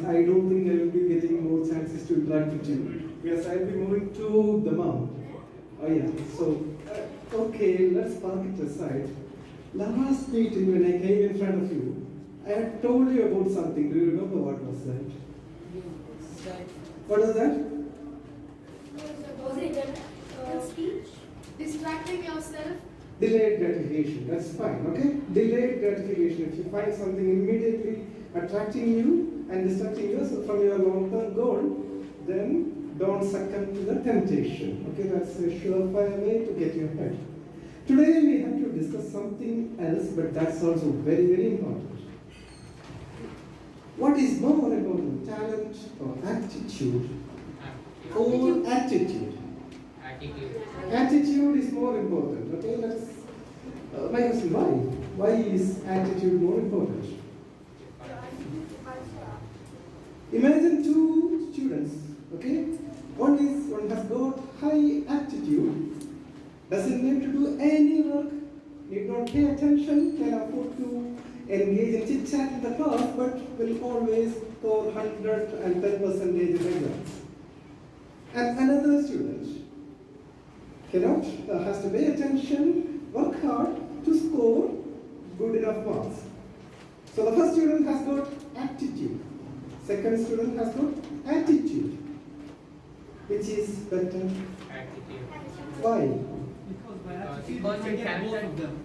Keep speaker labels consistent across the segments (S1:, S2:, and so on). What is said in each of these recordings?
S1: I don't think I will be getting more chances to interact with you. Yes, I'll be moving to the mom. Oh yeah, so, okay, let's park it aside. Last meeting when I came in front of you, I had told you about something. Do you remember what was that? What was that?
S2: Was it speech? Distracting yourself?
S1: Delayed gratification, that's fine, okay? Delayed gratification, if you find something immediately attracting you and distracting you from your long-term goal, then don't succumb to the temptation, okay? That's a surefire way to get you ahead. Today we have to discuss something else, but that's also very, very important. What is more important, talent or aptitude? Or attitude? Attitude is more important, okay? Let's, my question, why? Why is attitude more important? Imagine two students, okay? One has got high attitude, doesn't need to do any work, need not pay attention, can afford to engage in chit-chat in the class, but will always score 110% in exams. And another student cannot, has to pay attention, work hard to score good enough marks. So the first student has got aptitude, second student has got attitude. Which is better?
S3: Attitude.
S1: Why?
S3: Because you can both of them.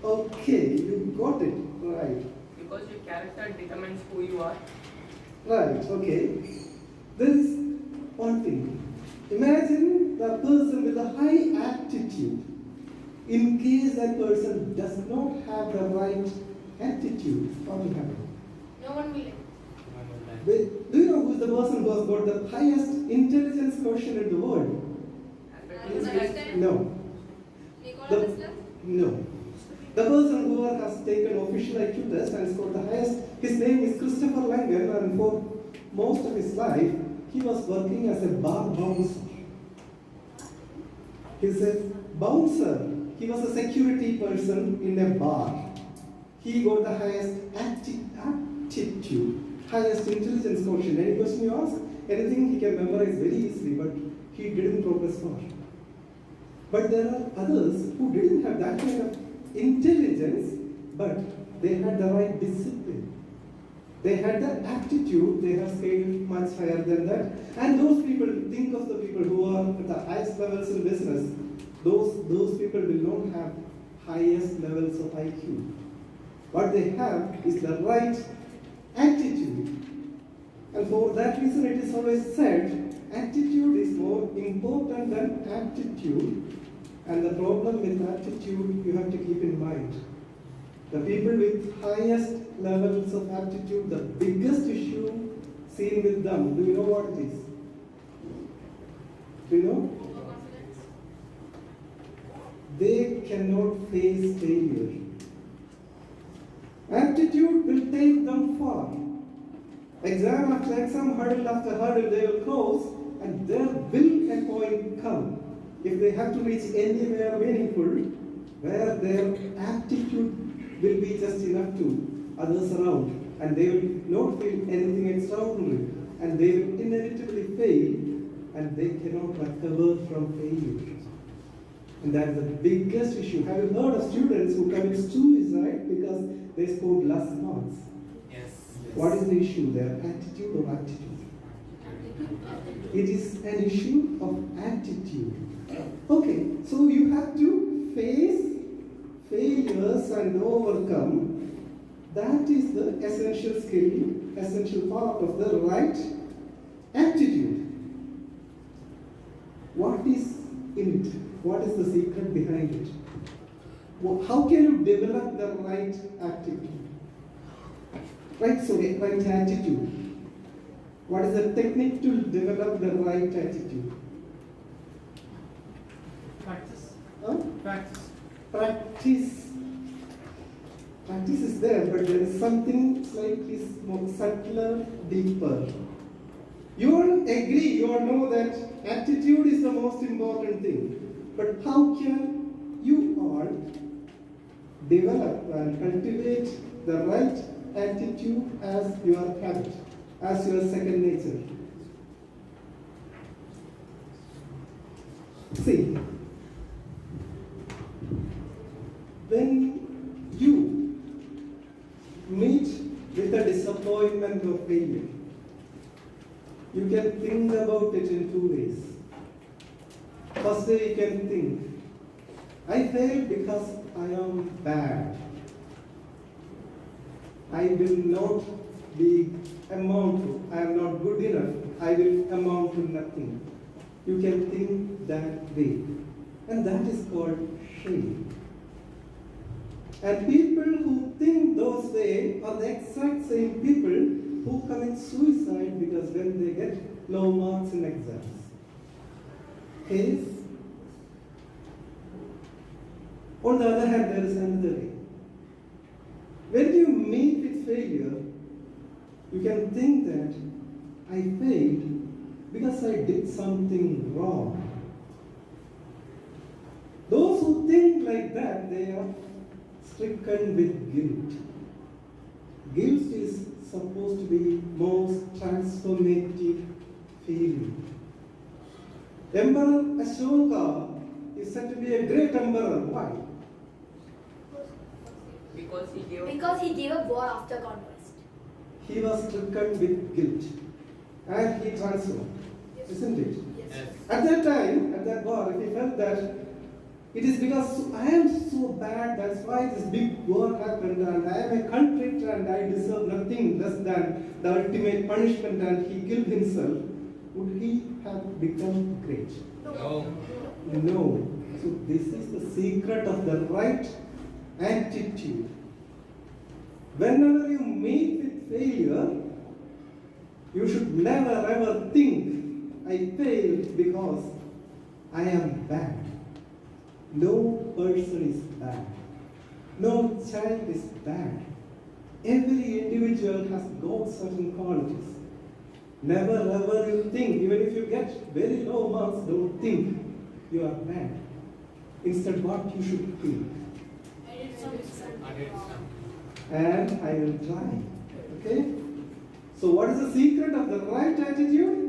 S1: Okay, you got it, right.
S3: Because your character determines who you are.
S1: Right, okay. There is one thing. Imagine the person with a high aptitude. In case that person does not have the right attitude, what will happen?
S2: No one will.
S1: Wait, do you know who is the person who has got the highest intelligence quotient in the world?
S2: Einstein?
S1: No.
S2: Nikola
S1: The-
S2: Tesla?
S1: No. The person who has taken official IQ test and scored the highest, his name is Christopher Langen, and for most of his life, he was working as a bar bouncer. He's a bouncer. He was a security person in a bar. He got the highest aptitude, highest intelligence quotient. Any question you ask, anything he can memorize very easily, but he didn't progress far. But there are others who didn't have that kind of intelligence, but they had the right discipline. They had the aptitude, they have scaled much higher than that. And those people, think of the people who are at the highest levels in business, those people will not have highest levels of IQ. What they have is the right attitude. And for that reason it is always said, attitude is more important than aptitude. And the problem with aptitude you have to keep in mind. The people with highest levels of aptitude, the biggest issue seen with them, do you know what it is? Do you know?
S2: Overconfidence?
S1: They cannot face failure. Aptitude will take them far. Exam after exam, hurdle after hurdle, they will cross, and there will a point come if they have to reach anywhere meaningful, where their aptitude will be just enough to others around, and they will not feel anything extraordinary, and they will inevitably fail, and they cannot recover from failure. And that is the biggest issue. Have you heard of students who commit suicide because they scored less marks?
S3: Yes.
S1: What is the issue there? Attitude or aptitude? It is an issue of attitude. Okay, so you have to face failures and overcome. That is the essential skill, essential part of the right attitude. What is in it? What is the secret behind it? How can you develop the right attitude? Right, so right attitude. What is the technique to develop the right attitude?
S4: Practice.
S1: Huh?
S4: Practice.
S1: Practice. Practice is there, but there is something slightly more subtler, deeper. You all agree, you all know that attitude is the most important thing. But how can you all develop and cultivate the right attitude as your habit, as your second nature. See, when you meet with a disappointment or failure, you can think about it in two ways. First way, you can think, I failed because I am bad. I will not be amount to, I am not good enough, I will amount to nothing. You can think that way. And that is called shame. And people who think those way are the exact same people who commit suicide because when they get low marks in exams. Yes. On the other hand, there is another way. When you meet with failure, you can think that I failed because I did something wrong. Those who think like that, they are stricken with guilt. Guilt is supposed to be most transformative feeling. Emperor Ashoka is said to be a great emperor. Why?
S3: Because
S2: Because he gave up war after conquest.
S1: He was stricken with guilt and he transformed, isn't it?
S3: Yes.
S1: At that time, at that war, he felt that it is because I am so bad, that's why this big war happened, and I am a convict and I deserve nothing less than the ultimate punishment, and he killed himself. Would he have become great?
S3: No.
S1: No. So this is the secret of the right attitude. Whenever you meet with failure, you should never ever think, I failed because I am bad. No person is bad. No child is bad. Every individual has got certain qualities. Never ever you think, even if you get very low marks, don't think you are bad. Instead, what you should think.
S2: I did something
S3: I did
S2: wrong.
S1: And I will try. Okay? So what is the secret of the right attitude?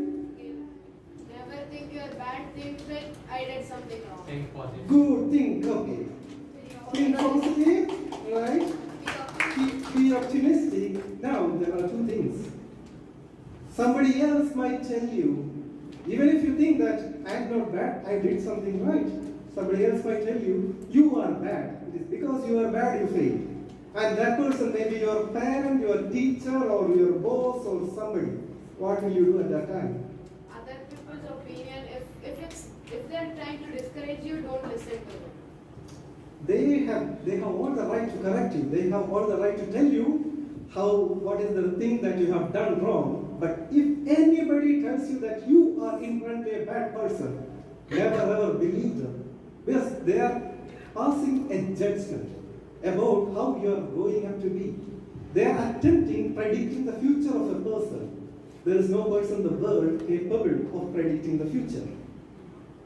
S2: Never think you're bad, think that I did something wrong.
S3: Think positive.
S1: Good, think, okay. Think positive, right? Be optimistic. Now, there are two things. Somebody else might tell you, even if you think that I'm not bad, I did something right. Somebody else might tell you, you are bad. It is because you are bad you fail. And that person may be your parent, your teacher, or your boss, or somebody. What will you do at that time?
S2: Other people's opinion, if they're trying to discourage you, don't listen to them.
S1: They have all the right to correct you. They have all the right to tell you what is the thing that you have done wrong. But if anybody tells you that you are inherently a bad person, never ever believe them. Because they are passing a judgment about how you are going up to be. They are predicting the future of a person. There is no person in the world capable of predicting the future.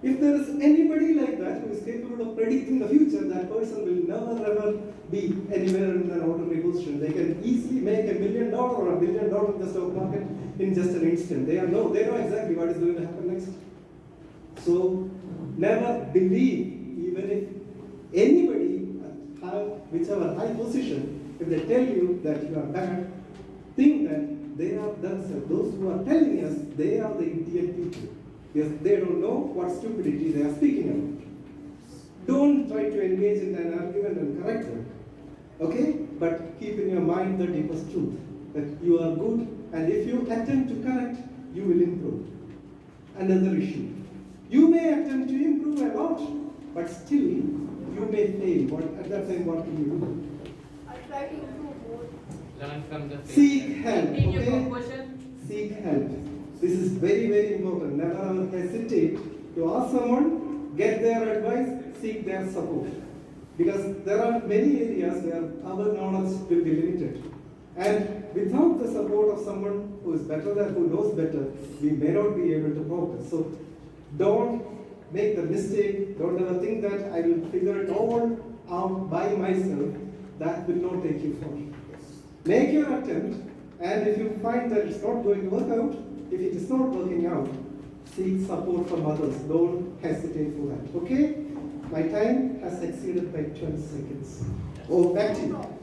S1: If there is anybody like that who is capable of predicting the future, that person will never ever be anywhere in an ordinary position. They can easily make $1 million or $1 billion in the stock market in just an instant. They know exactly what is going to happen next. So never believe, even if anybody have whichever high position, if they tell you that you are bad, think that they are themselves. Those who are telling us, they are the idiot people. Yes, they don't know what stupidity they are speaking about. Don't try to engage in an argument and correct them. Okay? But keep in your mind the deepest truth, that you are good, and if you attempt to correct, you will improve. Another issue. You may attempt to improve a lot, but still you may fail. At that time, what will you do?
S2: I'll try to improve more.
S3: Learn from the
S1: Seek help.
S3: Continue
S1: Okay?
S3: composition.
S1: Seek help. This is very, very important. Never ever hesitate to ask someone, get their advice, seek their support. Because there are many areas where our knowledge will be limited. And without the support of someone who is better than, who knows better, we may not be able to progress. So don't make the mistake, don't ever think that I will figure it all out by myself. That will not take you far. Make your attempt, and if you find that it's not going to work out, if it is not working out, seek support from others. Don't hesitate for that. Okay? My time has exceeded by 12 seconds. Oh, back to you.